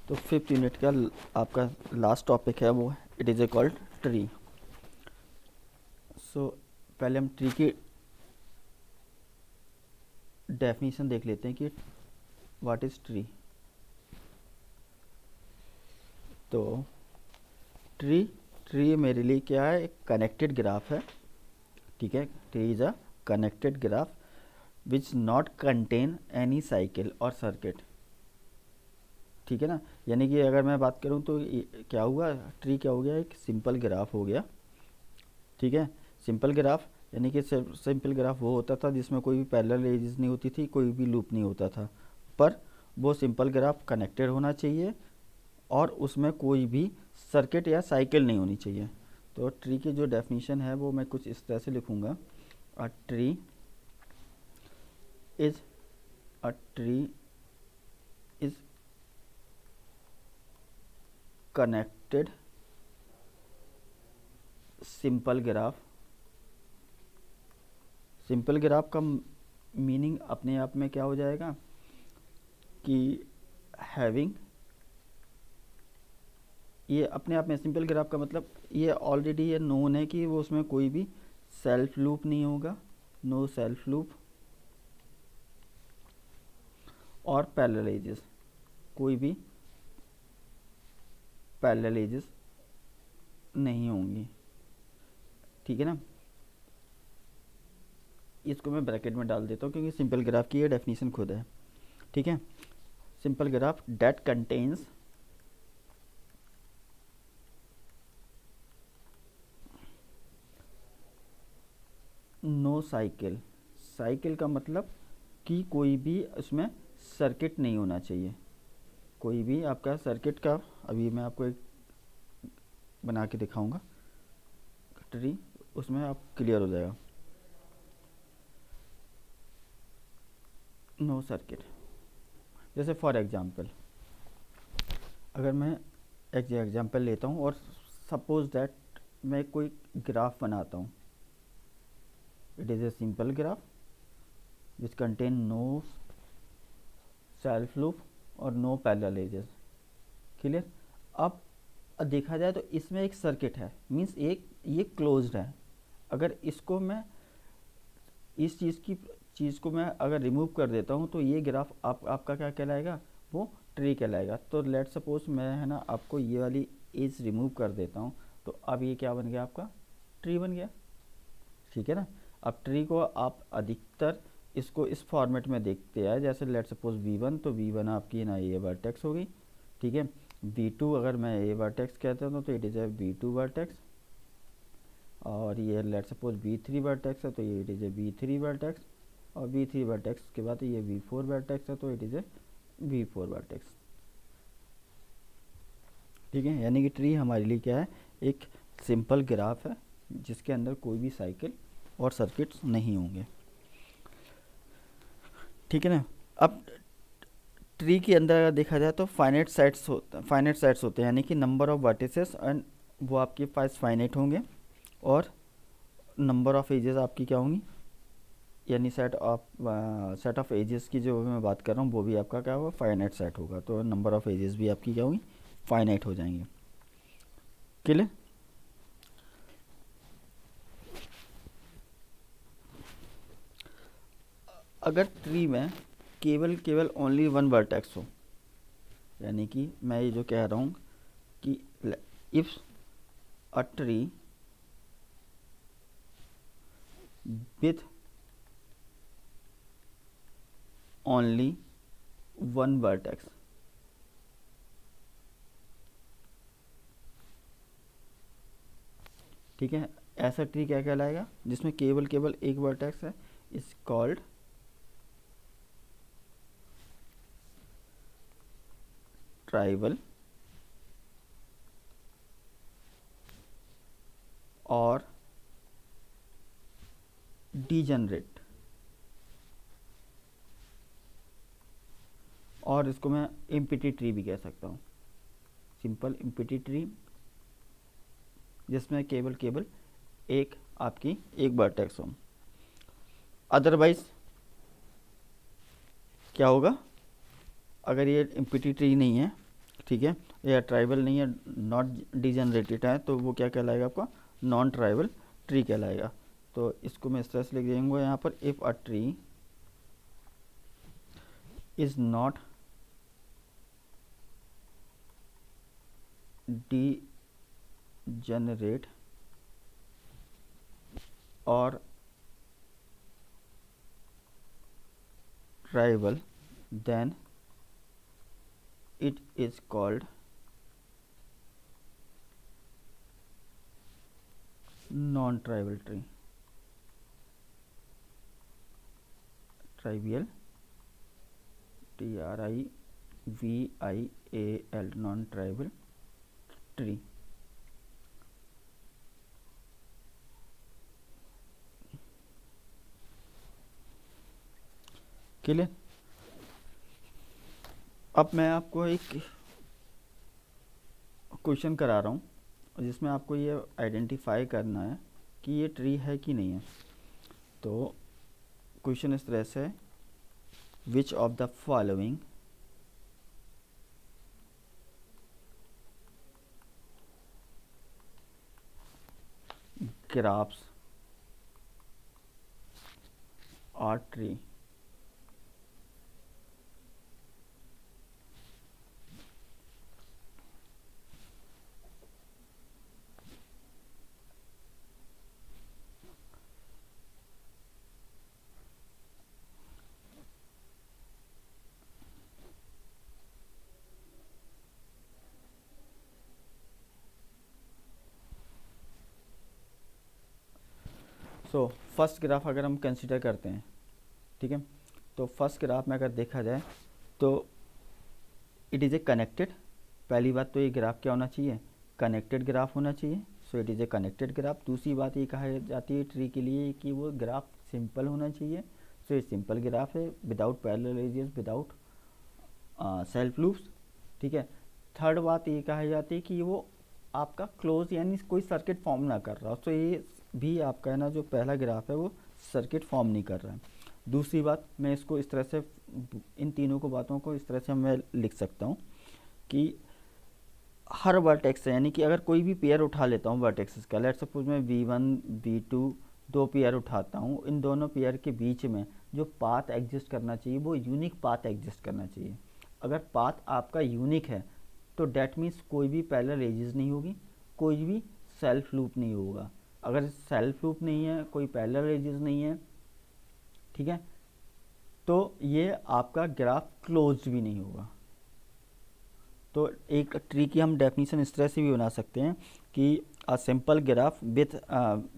तो fifth unit का आपका लास्ट टॉपिक है वो it is a called tree. So पहले हम ट्री की डेफिनेशन देख लेते हैं कि व्हाट इज़ ट्री। तो ट्री ट्री मेरे लिए क्या है, एक कनेक्टेड ग्राफ है। ठीक है, tree is a connected graph which not contain any cycle और सर्किट। ठीक है ना, यानी कि अगर मैं बात करूं तो क्या हुआ, ट्री क्या हो गया, एक सिंपल ग्राफ हो गया। ठीक है, सिंपल ग्राफ यानी कि सिंपल ग्राफ वो होता था जिसमें कोई भी पैरेलल एजेस नहीं होती थी, कोई भी लूप नहीं होता था, पर वो सिंपल ग्राफ कनेक्टेड होना चाहिए और उसमें कोई भी सर्किट या साइकिल नहीं होनी चाहिए। तो ट्री की जो डेफिनेशन है वो मैं कुछ इस तरह से लिखूँगा, a tree is a tree is connected simple graph. Simple graph का मीनिंग अपने आप में क्या हो जाएगा कि हैविंग, ये अपने आप में सिंपल ग्राफ का मतलब ये ऑलरेडी ये नोन है कि वो उसमें कोई भी सेल्फ लूप नहीं होगा, नो सेल्फ लूप, और पैरेलल एजेस, कोई भी पैरेलल एजेस नहीं होंगी। ठीक है ना, इसको मैं ब्रैकेट में डाल देता हूँ क्योंकि सिंपल ग्राफ की ये डेफिनेशन खुद है। ठीक है, simple graph that contains no cycle. Cycle का मतलब कि कोई भी उसमें सर्किट नहीं होना चाहिए, कोई भी आपका सर्किट का, अभी मैं आपको एक बना के दिखाऊंगा ट्री, उसमें आप क्लियर हो जाएगा। नो सर्किट, जैसे फॉर एग्जांपल अगर मैं एक एग्जांपल लेता हूँ और सपोज दैट मैं कोई ग्राफ बनाता हूँ, it is a simple graph which contain no self loop और नो पैरेलल एजेस। क्लियर। अब देखा जाए तो इसमें एक सर्किट है, मीन्स एक ये क्लोज्ड है। अगर इसको मैं इस चीज़ को मैं अगर रिमूव कर देता हूँ तो ये ग्राफ आपका क्या कहलाएगा, वो ट्री कहलाएगा। तो लेट सपोज मैं है ना आपको ये वाली एज रिमूव कर देता हूँ, तो अब ये क्या बन गया, आपका ट्री बन गया। ठीक है ना, अब ट्री को आप अधिकतर इसको इस फॉर्मेट में देखते हैं, जैसे लेट सपोज V1, तो V1 आपकी ना ये वर्टेक्स हो गई। ठीक है, V2 अगर मैं ए वर्टेक्स कहता हूँ तो it is A V2 vertex, और ये लेट सपोज V3 वर्टेक्स है तो ये it is A V3 vertex, और V3 वर्टेक्स के बाद ये V4 वर्टेक्स है तो it is A V4 vertex. ठीक है, यानी कि ट्री हमारे लिए क्या है, एक सिंपल ग्राफ है जिसके अंदर कोई भी साइकिल और सर्किट्स नहीं होंगे। ठीक है ना, अब ट्री के अंदर अगर देखा जाए तो फाइनाइट सेट्स होते हैं, यानी कि नंबर ऑफ वर्टिसेस एंड वो आपके पास फाइनाइट होंगे, और नंबर ऑफ एजेस आपकी क्या होंगी, यानी सेट ऑफ एजेस की जो मैं बात कर रहा हूँ वो भी आपका क्या होगा, फाइनाइट सेट होगा। तो नंबर ऑफ एजेस भी आपकी क्या होंगी, फाइनाइट हो जाएंगे। क्लियर। अगर ट्री में केवल ओनली वन वर्टेक्स हो, यानी कि मैं ये जो कह रहा हूँ कि if a tree with only one vertex, ठीक है, ऐसा ट्री क्या कहलाएगा जिसमें केवल एक वर्टेक्स है, इज कॉल्ड ट्राइबल और डीजनरेट, और इसको मैं एम्प्टी ट्री भी कह सकता हूँ, सिंपल एम्प्टी ट्री जिसमें केवल एक आपकी एक वर्टेक्स हो। अदरवाइज क्या होगा, अगर ये एम्प्टी ट्री नहीं है ठीक है, या ट्राइबल नहीं है, नॉट डिजेनरेटेड है, तो वो क्या कहलाएगा आपका, नॉन ट्राइबल ट्री कहलाएगा। तो इसको मैं इस तरह से लिख देंगे यहाँ पर, if a tree is not degenerate or tribal, then it is called non-tribal tree, tribal, TRIVIAL, non-tribal tree। Clear. अब मैं आपको एक क्वेश्चन करा रहा हूँ जिसमें आपको ये आइडेंटिफाई करना है कि ये ट्री है कि नहीं है। तो क्वेश्चन इस तरह से है, which of the following graphs are tree। So first graph अगर हम कंसिडर करते हैं, ठीक है, तो फर्स्ट ग्राफ में अगर देखा जाए तो इट इज़ ए कनेक्टेड, पहली बात तो ये ग्राफ क्या होना चाहिए, कनेक्टेड ग्राफ होना चाहिए। So it is A connected graph. दूसरी बात ये कहा जाती है ट्री के लिए कि वो ग्राफ सिंपल होना चाहिए। सो ये सिंपल ग्राफ है, without parallel edges, without self loops, ठीक है। थर्ड बात ये कहा जाती है कि वो आपका क्लोज यानी कोई सर्किट फॉर्म ना कर रहा हो। तो ये भी आपका है ना, जो पहला ग्राफ है वो सर्किट फॉर्म नहीं कर रहा है। दूसरी बात, मैं इसको इस तरह से, इन तीनों को बातों को इस तरह से मैं लिख सकता हूँ कि हर वर्टेक्स है, यानी कि अगर कोई भी पेयर उठा लेता हूँ वर्टेक्सेस का, लेट्स सपोज मैं V1 V2 दो पेयर उठाता हूँ, इन दोनों पेयर के बीच में जो पाथ एग्जिस्ट करना चाहिए वो यूनिक पाथ एग्जिस्ट करना चाहिए। अगर पाथ आपका यूनिक है तो डैट मीन्स कोई भी पैरेलल एजेस नहीं होगी, कोई भी सेल्फ लूप नहीं होगा। अगर सेल्फ लूप नहीं है, कोई पैरेलल एजेस नहीं है, ठीक है, तो ये आपका ग्राफ क्लोज्ड भी नहीं होगा। तो एक ट्री की हम डेफिनेशन इस तरह से भी बना सकते हैं कि a simple graph with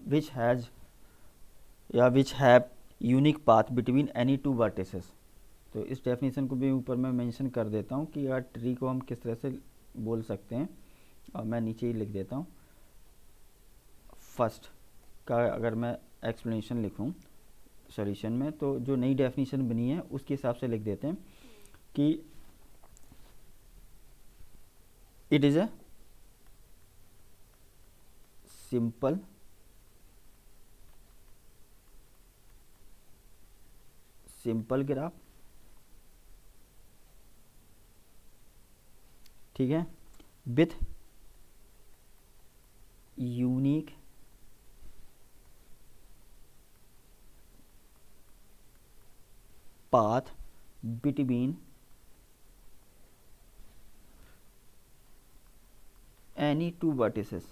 which has या which have unique path between any two vertices. तो इस डेफिनेशन को भी ऊपर मैं मेंशन कर देता हूँ कि यार ट्री को हम किस तरह से बोल सकते हैं, और मैं नीचे ही लिख देता हूँ। फर्स्ट का अगर मैं एक्सप्लेनेशन लिखूँ सॉल्यूशन में, तो जो नई डेफिनेशन बनी है उसके हिसाब से लिख देते हैं कि it is a simple graph, ठीक है, with unique path between any two vertices.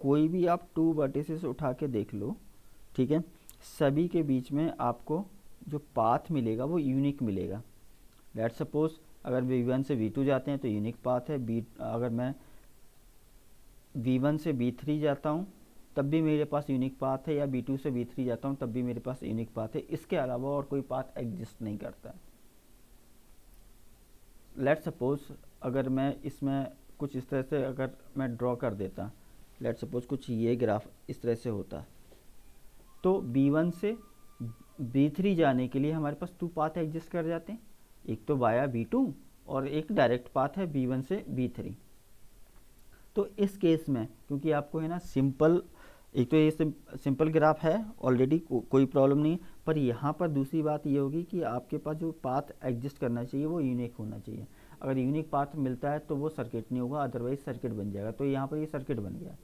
कोई भी आप टू वर्टिसेस उठा के देख लो, ठीक है, सभी के बीच में आपको जो पाथ मिलेगा वो यूनिक मिलेगा। लेट्स सपोज अगर V1 से V2 जाते हैं तो यूनिक पाथ है, अगर मैं V1 से V3 जाता हूँ तब भी मेरे पास यूनिक पाथ है, या V2 से V3 जाता हूँ तब भी मेरे पास यूनिक पाथ है। इसके अलावा और कोई पाथ एग्जिस्ट नहीं करता है। लेट्स सपोज अगर मैं इसमें कुछ इस तरह से अगर मैं ड्रॉ कर देता, लेट्स सपोज कुछ ये ग्राफ इस तरह से होता, तो B1 से B3 जाने के लिए हमारे पास टू पाथ एग्जिस्ट कर जाते हैं, एक तो वाया V2 और एक डायरेक्ट पाथ है B1 से B3। तो इस केस में क्योंकि आपको है ना सिंपल एक तो ये सिंपल ग्राफ है ऑलरेडी, कोई प्रॉब्लम नहीं। पर यहाँ पर दूसरी बात ये होगी कि आपके पास जो पाथ एग्जिस्ट करना चाहिए वो यूनिक होना चाहिए। अगर यूनिक पाथ मिलता है तो वो सर्किट नहीं होगा, अदरवाइज सर्किट बन जाएगा। तो यहाँ पर ये सर्किट बन गया।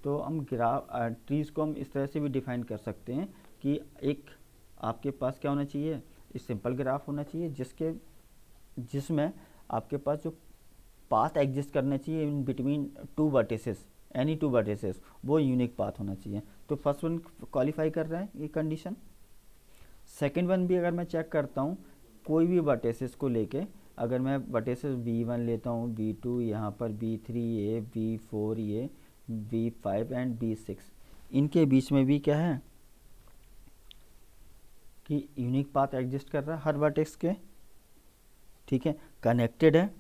तो हम ग्राफ ट्रीज़ को हम इस तरह से भी डिफाइन कर सकते हैं कि एक आपके पास क्या होना चाहिए, एक सिंपल ग्राफ होना चाहिए जिसमें आपके पास जो पाथ एग्जिस्ट करना चाहिए in between two vertices, any two vertices, वो यूनिक पाथ होना चाहिए। तो फर्स्ट वन क्वालिफाई कर रहा है ये कंडीशन। सेकंड वन भी अगर मैं चेक करता हूँ, कोई भी वर्टिसेस को लेके, अगर मैं वर्टिसेस V1 लेता हूँ, V2 यहाँ पर, V3 ये, V4 ये, V5 एंड V6, इनके बीच में भी क्या है कि यूनिक पाथ एग्जिस्ट कर रहा है हर वर्टेक्स के, ठीक है, कनेक्टेड है,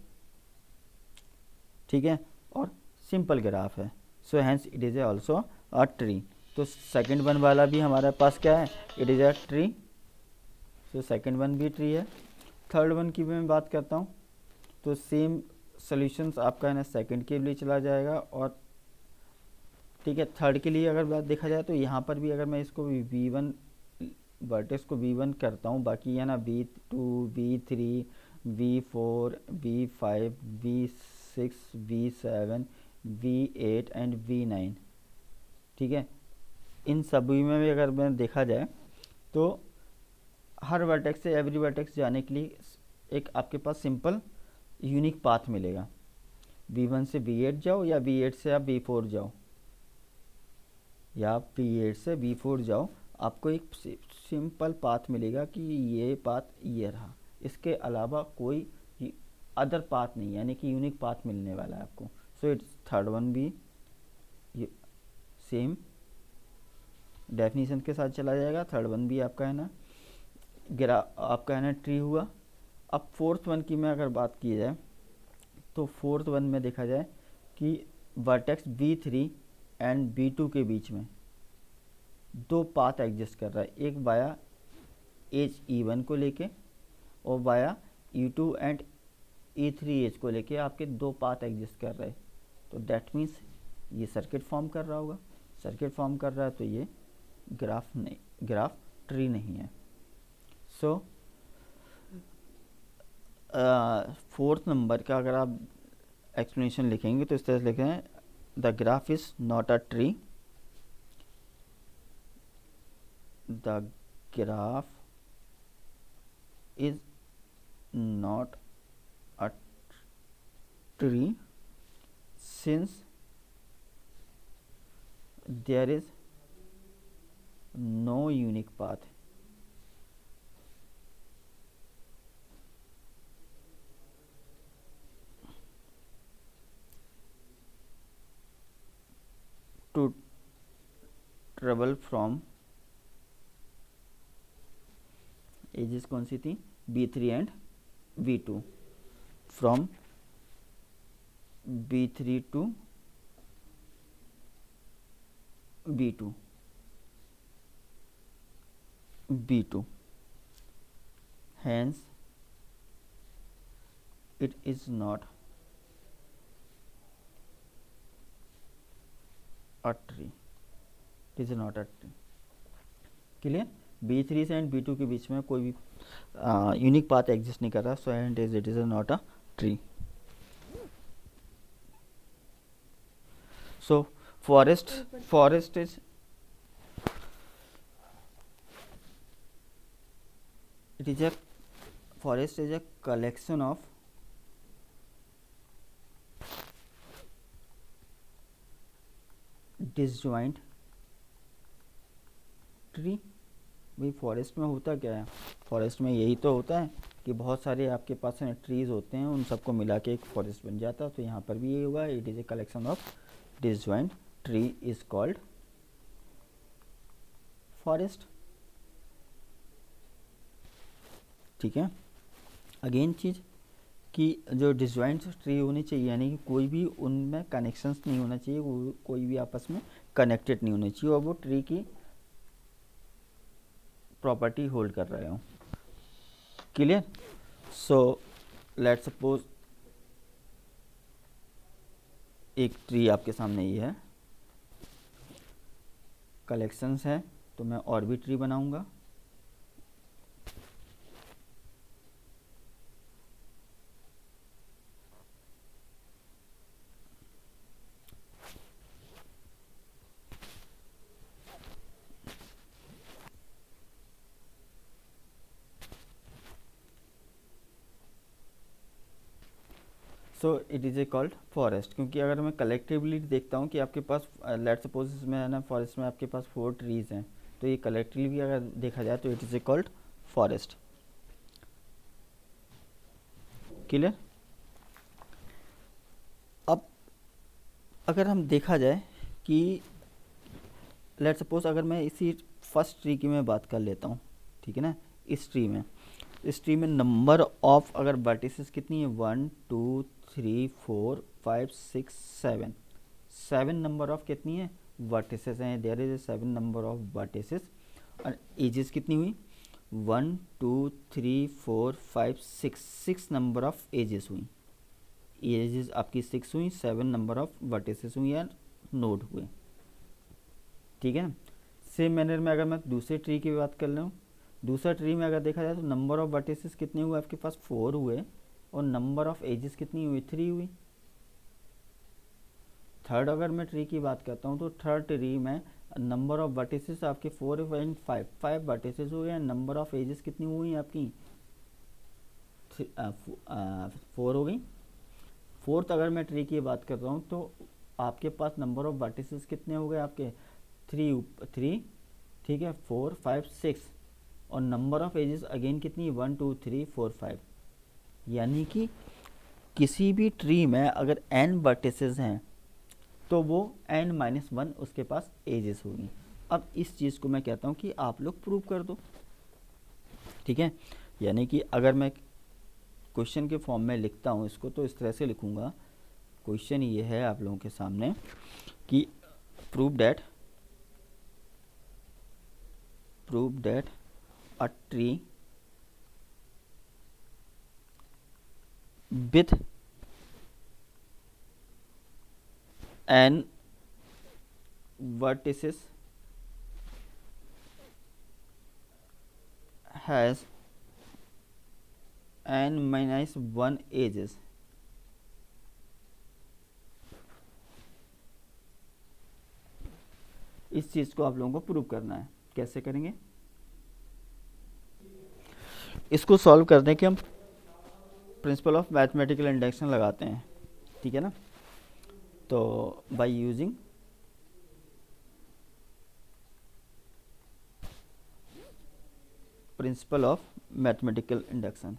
ठीक है, और सिंपल ग्राफ है। So hence it is also a tree. तो सेकंड वन वाला भी हमारे पास क्या है, it is a tree. So second one भी ट्री है। थर्ड वन की भी मैं बात करता हूँ, तो सेम सॉल्यूशंस आपका है ना सेकंड के लिए चला जाएगा, और ठीक है, थर्ड के लिए अगर बात देखा जाए तो यहाँ पर भी अगर मैं इसको V1 वर्टेक्स को V1 करता हूँ, बाकी है ना V2 V3 V4 V5 V6 V7 V8 and V9, ठीक है, इन सभी में भी अगर मैं देखा जाए तो हर वर्टेक्स से एवरी वर्टेक्स जाने के लिए एक आपके पास सिंपल यूनिक पाथ मिलेगा। V1 से V8 जाओ, या V8 से आप V4 जाओ, या आप V8 से V4 जाओ, आपको एक सिंपल पाथ मिलेगा कि ये पाथ ये रहा। इसके अलावा कोई अदर पाथ नहीं, यानी कि यूनिक पाथ मिलने वाला है आपको। सो इट्स थर्ड वन भी सेम डेफिनेशन के साथ चला जाएगा। थर्ड वन भी आपका है ना आपका है ना ट्री हुआ। अब फोर्थ वन की मैं अगर बात की जाए, तो फोर्थ वन में देखा जाए कि वर्टेक्स V3 एंड V2 के बीच में दो पाथ एग्जिस्ट कर रहा है, एक वाया एज E1 को लेके और via E2 and E3 as को लेके आपके दो पाथ एग्जिस्ट कर रहे हैं। तो दैट मीन्स ये सर्किट फॉर्म कर रहा होगा। सर्किट फॉर्म कर रहा है तो ये ग्राफ ट्री नहीं है। सो फोर्थ नंबर का अगर आप एक्सप्लेनेशन लिखेंगे तो इस तरह से लिखें, the graph is not a tree, the graph is not a tree since there is no unique path. To travel from edges कौन सी थी, B3 and V2, from B3 to B2 hence it is not a tree, it is not a tree। Clear. B3 से and B2 के बीच में कोई भी unique path exist नहीं कर रहा, so and it is not a tree. So forest is forest is a collection of disjoint tree. भाई फॉरेस्ट में होता क्या है, फॉरेस्ट में यही तो होता है कि बहुत सारे आपके पास है ट्रीज़ होते हैं, उन सबको मिला के एक फॉरेस्ट बन जाता है। तो यहाँ पर भी ये होगा, it is a collection of disjoint tree is called forest. ठीक है। अगेन चीज़ कि जो डिसजॉइंट ट्री होनी चाहिए, यानी कि कोई भी उनमें कनेक्शंस नहीं होना चाहिए, कोई भी आपस में कनेक्टेड नहीं होना चाहिए, और वो ट्री की प्रॉपर्टी होल्ड कर रहे हो। क्लियर। सो लेट्स सपोज एक ट्री आपके सामने ये है, कलेक्शंस है तो मैं और भी ट्री बनाऊंगा। So it is a called forest, क्योंकि अगर मैं कलेक्टिवली देखता हूँ कि आपके पास लेट सपोज इसमें है ना, फॉरेस्ट में आपके पास 4 ट्रीज़ हैं, तो ये कलेक्टिवली अगर देखा जाए तो it is a called forest. Clear? अब अगर हम देखा जाए कि लेट सपोज अगर मैं इसी फर्स्ट ट्री की मैं बात कर लेता हूँ, ठीक है ना, इस ट्री में नंबर ऑफ अगर वर्टिसेस कितनी है, 1 2 3 4 5 6 7, 7 नंबर ऑफ कितनी है वर्टिसेस हैं, there is a 7 number of vertices. और एजेस कितनी हुई, 1 2 3 4 5 6, 6 नंबर ऑफ एजेस हुई, एजेस आपकी 6 हुई, 7 नंबर ऑफ वर्टिसेस हुई या नोड हुए, ठीक है। सेम मैनर में अगर मैं दूसरे ट्री की बात कर लूँ, दूसरा ट्री में अगर देखा जाए तो नंबर ऑफ वर्टिसेस कितने हुए आपके पास, 4 हुए, और नंबर ऑफ एजेस कितनी हुई, 3 हुई। थर्ड अगर मैं ट्री की बात करता हूँ तो थर्ड ट्री में नंबर ऑफ वर्टिसेस आपके 4 एंड 5, 5 वर्टिसेस हुए हैं, नंबर ऑफ एजेस कितनी हुई आपकी 4 हो गई। फोर्थ अगर मैं ट्री की बात कर रहा हूँ तो आपके पास नंबर ऑफ वर्टिसेस कितने हो गए आपके 3, ठीक है, 4 5 6, और नंबर ऑफ एजेस अगेन कितनी 1 2 3 4 5, यानी कि किसी भी ट्री में अगर n वर्टिसेस हैं तो वो n-1 उसके पास एजेस होगी। अब इस चीज़ को मैं कहता हूँ कि आप लोग प्रूव कर दो, ठीक है। यानी कि अगर मैं क्वेश्चन के फॉर्म में लिखता हूँ इसको तो इस तरह से लिखूँगा, क्वेश्चन ये है आप लोगों के सामने कि prove that a tree with n vertices has n-1 edges इस चीज़ को आप लोगों को प्रूव करना है। कैसे करेंगे इसको सॉल्व करने के, हम प्रिंसिपल ऑफ मैथमेटिकल इंडक्शन लगाते हैं, ठीक है ना। तो by using principle of mathematical induction,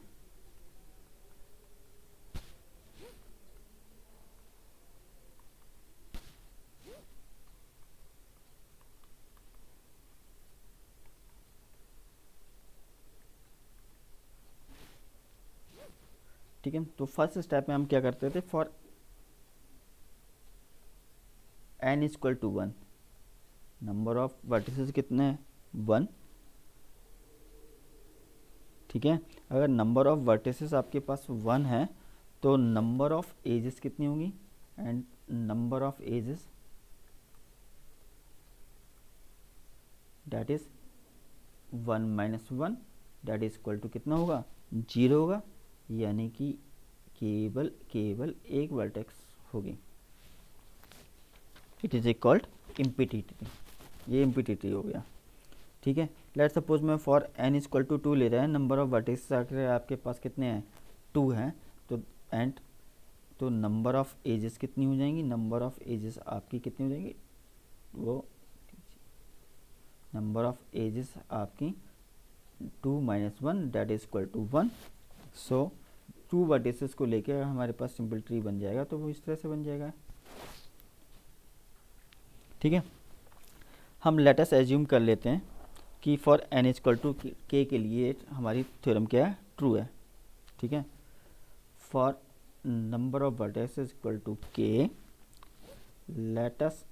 ठीक है। तो फर्स्ट स्टेप में हम क्या करते थे, for n equal to 1, number of vertices कितने हैं 1, ठीक है। अगर नंबर ऑफ वर्टिसेस आपके पास 1 है तो नंबर ऑफ एजेस कितनी होंगी, and number of edges that is 1-1 that is equal to कितना होगा 0 होगा, यानी कि केवल एक वर्टेक्स होगी। It is called empty tree, ये इम्पिटी ट्री हो गया, ठीक है। लेट सपोज मैं फॉर n इक्वल टू 2 ले रहे हैं, नंबर ऑफ वर्टिसेस आपके पास कितने हैं 2 हैं, तो नंबर ऑफ एजेस कितनी हो जाएंगी, नंबर ऑफ एजेस आपकी कितनी हो जाएंगी, वो नंबर ऑफ एजेस आपकी 2-1 that is equal to 1। So 2 vertices को लेकर हमारे पास सिंपल ट्री बन जाएगा, तो वो इस तरह से बन जाएगा, ठीक है। हम लेटस एज्यूम कर लेते हैं कि फॉर n इक्वल टू के लिए हमारी थ्योरम क्या है, ट्रू है, ठीक है। For number of vertices equal to k, let's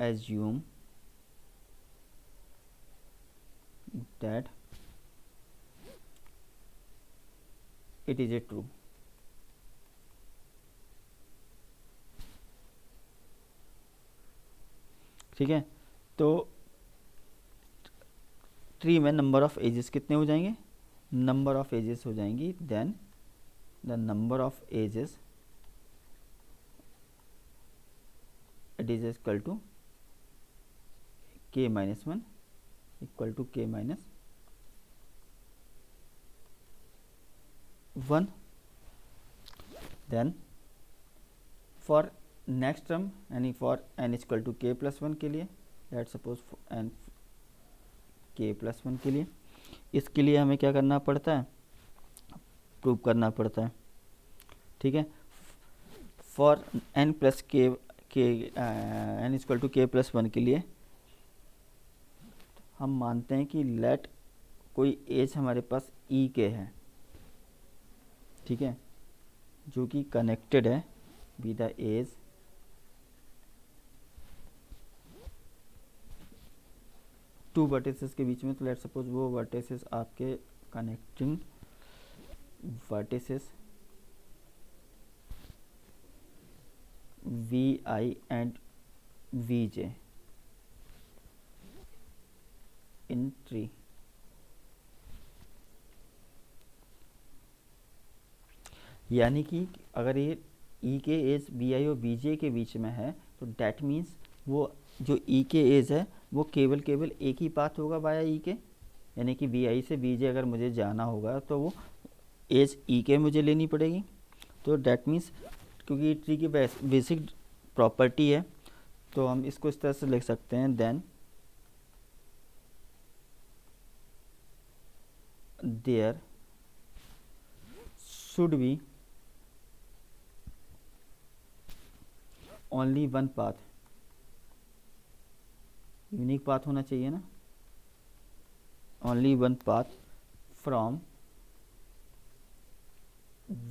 assume that it is a true, ठीक है। तो ट्री में नंबर ऑफ एजेस कितने हो जाएंगे, नंबर ऑफ एजेस हो जाएंगी, then the number of edges it is equal to k minus 1 equal to k minus 1. Then for next term यानी for n equal to k plus 1 के लिए, let suppose n k plus 1 के लिए, इसके लिए हमें क्या करना पड़ता है, प्रूव करना पड़ता है, ठीक है। For n plus k n equal to k plus 1 के लिए हम मानते हैं कि लेट कोई एज हमारे पास ई के है, ठीक है, जो कि कनेक्टेड है with the edge two vertices के बीच में। तो लेट सपोज वो वर्टिसेस आपके connecting vertices v i and v j in tree. यानी कि अगर ये ई के एज वी आई और वी जे के बीच में है तो डैट मीन्स वो जो ई के एज है वो केवल एक ही पाथ होगा वाया ई के, यानी कि वी आई से वी जे अगर मुझे जाना होगा तो वो एज ई के मुझे लेनी पड़ेगी। तो डैट मीन्स क्योंकि ट्री की बेसिक प्रॉपर्टी है तो हम इसको इस तरह से लिख सकते हैं, then there should be only one path, unique path होना चाहिए ना, only one path from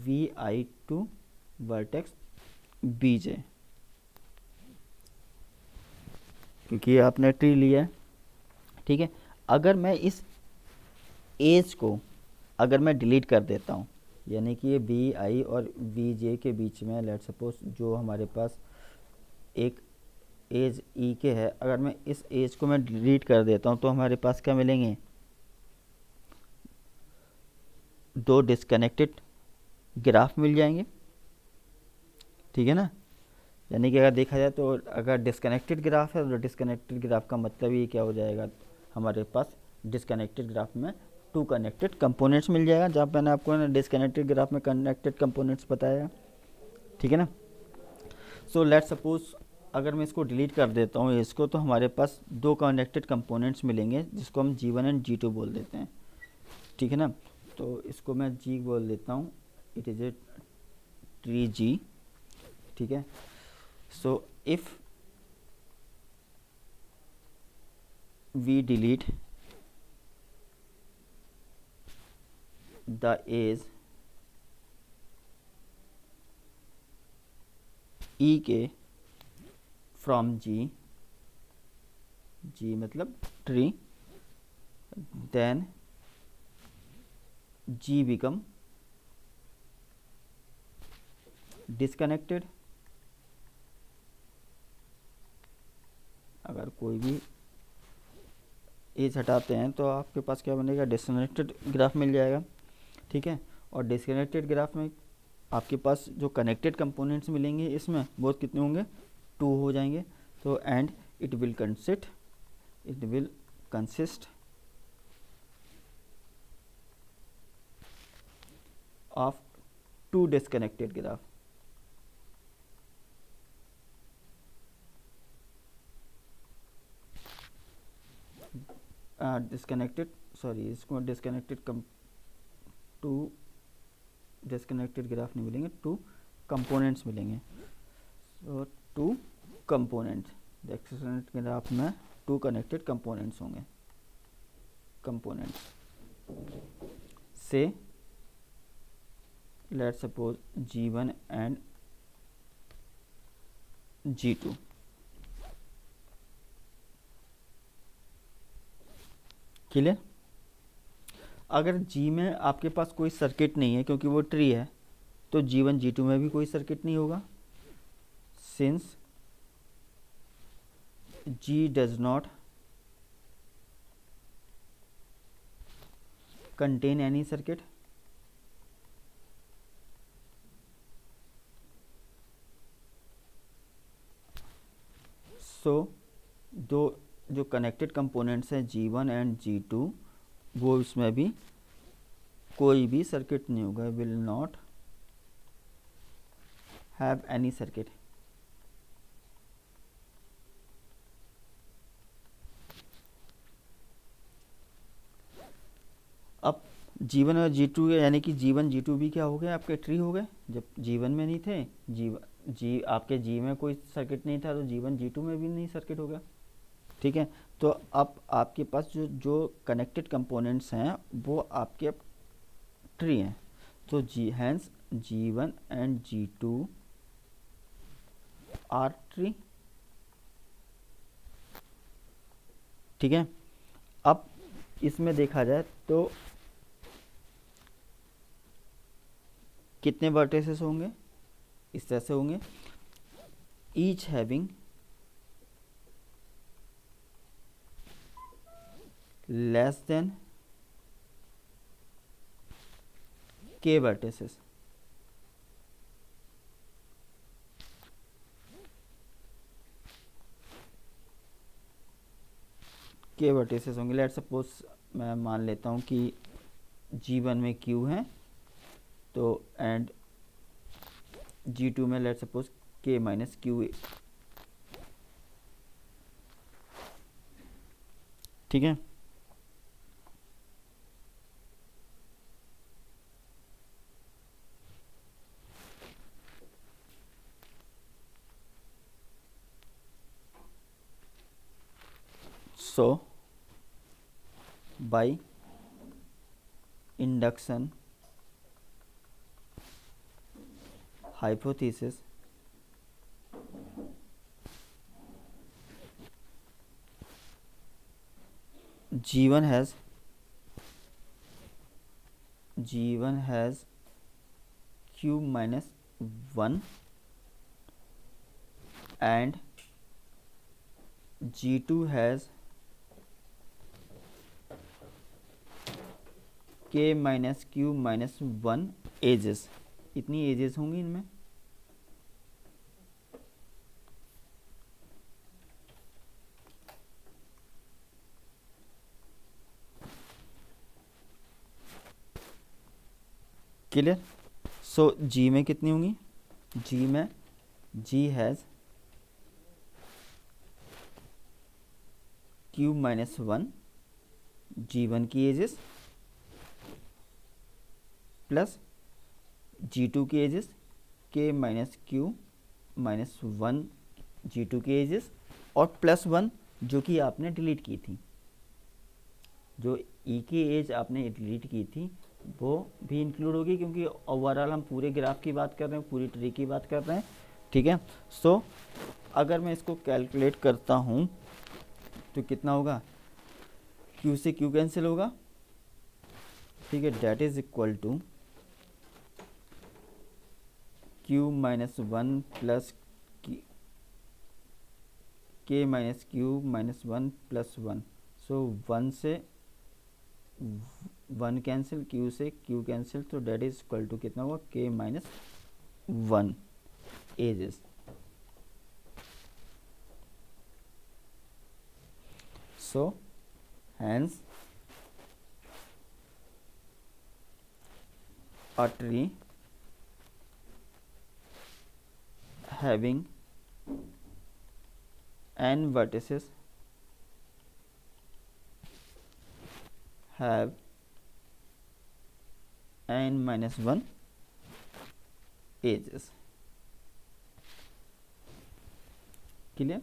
vi to vertex bj, क्योंकि आपने ट्री लिया है, ठीक है। अगर मैं इस एज को अगर मैं डिलीट कर देता हूँ, यानी कि ये वी आई और वी जे के बीच में लेट सपोज जो हमारे पास एक एज ई के है, अगर मैं इस एज को मैं डिलीट कर देता हूँ तो हमारे पास क्या मिलेंगे, दो डिस्कनेक्टेड ग्राफ मिल जाएंगे, ठीक है ना। यानी कि अगर देखा जाए तो अगर डिस्कनेक्टेड ग्राफ है तो डिस्कनेक्टेड ग्राफ का मतलब ये क्या हो जाएगा, हमारे पास डिस्कनेक्टेड ग्राफ में टू कनेक्टेड कंपोनेंट्स मिल जाएगा, जहाँ मैंने आपको ना डिस्कनेक्टेड ग्राफ में कनेक्टेड कंपोनेंट्स बताया, ठीक है ना। सो लेट सपोज अगर मैं इसको डिलीट कर देता हूँ इसको, तो हमारे पास दो कनेक्टेड कंपोनेंट्स मिलेंगे जिसको हम G1 एंड G2 बोल देते हैं, ठीक है ना। तो इसको मैं G बोल देता हूँ, it is a tree G, ठीक है। So if we delete the age E के from G मतलब tree, then G become disconnected। अगर कोई भी एज हटाते हैं तो आपके पास क्या बनेगा, डिस्कनेक्टेड ग्राफ मिल जाएगा, ठीक है। और डिस्कनेक्टेड ग्राफ में आपके पास जो कनेक्टेड कंपोनेंट्स मिलेंगे इसमें वो कितने होंगे, टू हो जाएंगे। तो and it will consist of two disconnected graph, इसको डिस्कनेक्टेड टू डिस्कनेक्टेड ग्राफ नहीं मिलेंगे, टू कंपोनेंट्स मिलेंगे। So two components, disconnected graph में टू कनेक्टेड कंपोनेंट्स होंगे, कंपोनेंट्स से let suppose G1 and G2, clear. अगर G में आपके पास कोई सर्किट नहीं है क्योंकि वो ट्री है, तो G1 G2 में भी कोई सर्किट नहीं होगा, since G does not contain any circuit? So दो जो कनेक्टेड कंपोनेंट्स हैं G1 एंड G2, वो इसमें भी कोई भी सर्किट नहीं होगा, will not have any circuit. अब G1 और G2 यानी कि G1 G2 भी क्या हो गए, आपके ट्री हो गए। जब G1 में नहीं थे, आपके G में कोई सर्किट नहीं था, तो G1 G2 में भी नहीं सर्किट होगा। ठीक है, तो अब आपके पास जो जो कनेक्टेड कंपोनेंट्स हैं वो आपके ट्री हैं। तो hence G1 and G2 are tree. ठीक है, अब इसमें देखा जाए तो कितने वर्टिसेस होंगे, इस तरह से होंगे, each having less than k vertices. k vertices होंगे। लेट सपोज मैं मान लेता हूँ कि G1 में Q है, तो एंड G2 में let suppose K minus Q। ठीक है, so by induction hypothesis G1 has Q minus 1 and G2 has K minus Q minus 1 edges. इतनी एजेस होंगी इनमें। क्लियर। सो G में कितनी होंगी, G में G has Q minus 1 G1 की एजेस प्लस G2 की edges K minus Q minus 1 G2 की एजेस और प्लस 1 जो कि आपने डिलीट की थी, जो E की एज आपने डिलीट की थी वो भी इंक्लूड होगी, क्योंकि ओवरऑल हम पूरे ग्राफ की बात कर रहे हैं, पूरी ट्री की बात कर रहे हैं। ठीक है, सो अगर मैं इसको कैलकुलेट करता हूँ तो कितना होगा, Q से Q कैंसिल होगा। ठीक है, that is equal to Q minus 1 plus K minus Q minus 1 plus 1। So 1 से 1 कैंसिल, Q से Q कैंसिल, तो डेट इज इक्वल टू कितना हुआ, K minus 1 edges. So hence a tree having n vertices have n minus 1 edges। Clear.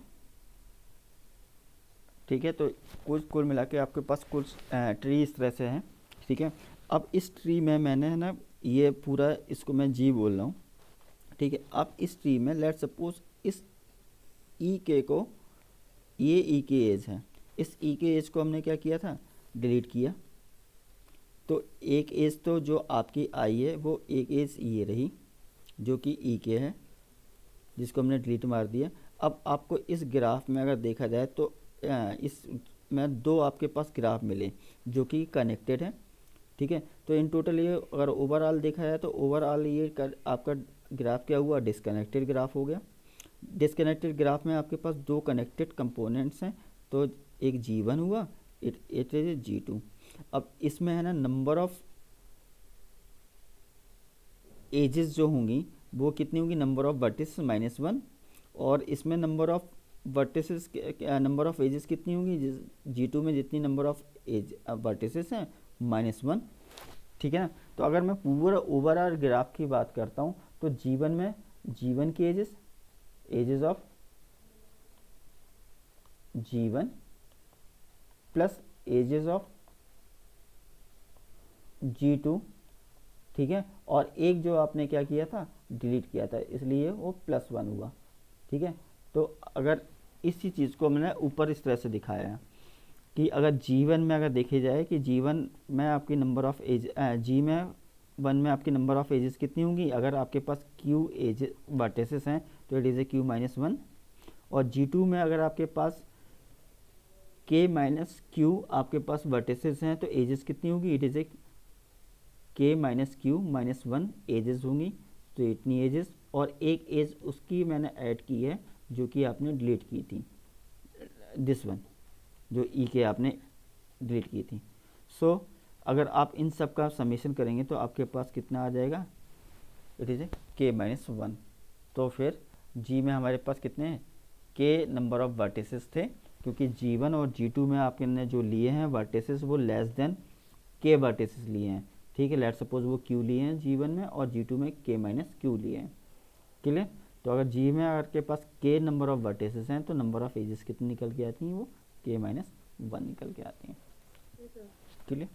ठीक है, तो कुल मिला के आपके पास कुछ ट्री इस तरह से हैं। ठीक है, अब इस ट्री में मैंने है ना ये पूरा इसको मैं G बोल रहा हूँ। ठीक है, अब इस ट्री में लेट सपोज इस ई के को, ये ई की एज है, इस ई के एज को हमने क्या किया था, डिलीट किया। तो एक एज तो जो आपकी आई है वो एक एज ये रही जो कि ई के है, जिसको हमने डिलीट मार दिया। अब आपको इस ग्राफ में अगर देखा जाए तो इस में दो आपके पास ग्राफ मिले जो कि कनेक्टेड है। ठीक है। तो इन टोटल ये अगर ओवरऑल देखा जाए तो ओवरऑल ये आपका ग्राफ क्या हुआ, डिस्कनेक्टेड ग्राफ हो गया। डिस्कनेक्टेड ग्राफ में आपके पास दो कनेक्टेड कंपोनेंट्स हैं, तो एक G1 हुआ, इट इज G2। अब इसमें है ना नंबर ऑफ एजेस जो होंगी वो कितनी होंगी, नंबर ऑफ वर्टिसेस -1, और इसमें number of vertices number of edges कितनी होंगी, G2 में जितनी नंबर ऑफ एज वर्टिसेस हैं -1, ठीक है ना। तो अगर मैं पूरा ओवरऑल ग्राफ की बात करता हूँ तो G1 में G1 की edges of G1 plus edges of G2, ठीक है, और एक जो आपने क्या किया था, डिलीट किया था, इसलिए वो +1 हुआ, ठीक है। तो अगर इसी चीज़ को मैंने ऊपर इस तरह से दिखाया है कि अगर G1 में अगर देखे जाए कि G1 में आपकी नंबर ऑफ एज G1 में आपकी नंबर ऑफ एजेस कितनी होंगी, अगर आपके पास Q एज वर्टिसेस हैं तो इट इज़ ए Q-1, और G2 में अगर आपके पास K-Q आपके पास वर्टिसेस हैं तो एजेस कितनी होगी, it is A K-Q-1 edges होंगी, तो इतनी एजेस, और एक एज उसकी मैंने ऐड की है जो कि आपने डिलीट की थी, दिस वन जो ई के आपने डिलीट की थी। सो अगर आप इन सब का समेशन करेंगे तो आपके पास कितना आ जाएगा, इट इज़ ए K-1। तो फिर G में हमारे पास कितने हैं, K नंबर ऑफ वर्टिसेस थे, क्योंकि G1 और G2 में आपने जो लिए हैं वर्टिसेस वो लेस देन K वर्टिसेस लिए हैं, ठीक है। लेट सपोज वो Q लिए हैं G1 में और G2 में K-Q लिए हैं, क्लियर। तो अगर G में अगर के पास K नंबर ऑफ वर्टिसेस हैं तो नंबर ऑफ एजेस कितनी निकल के आती हैं, वो K-1 निकल के आती हैं, क्लियर।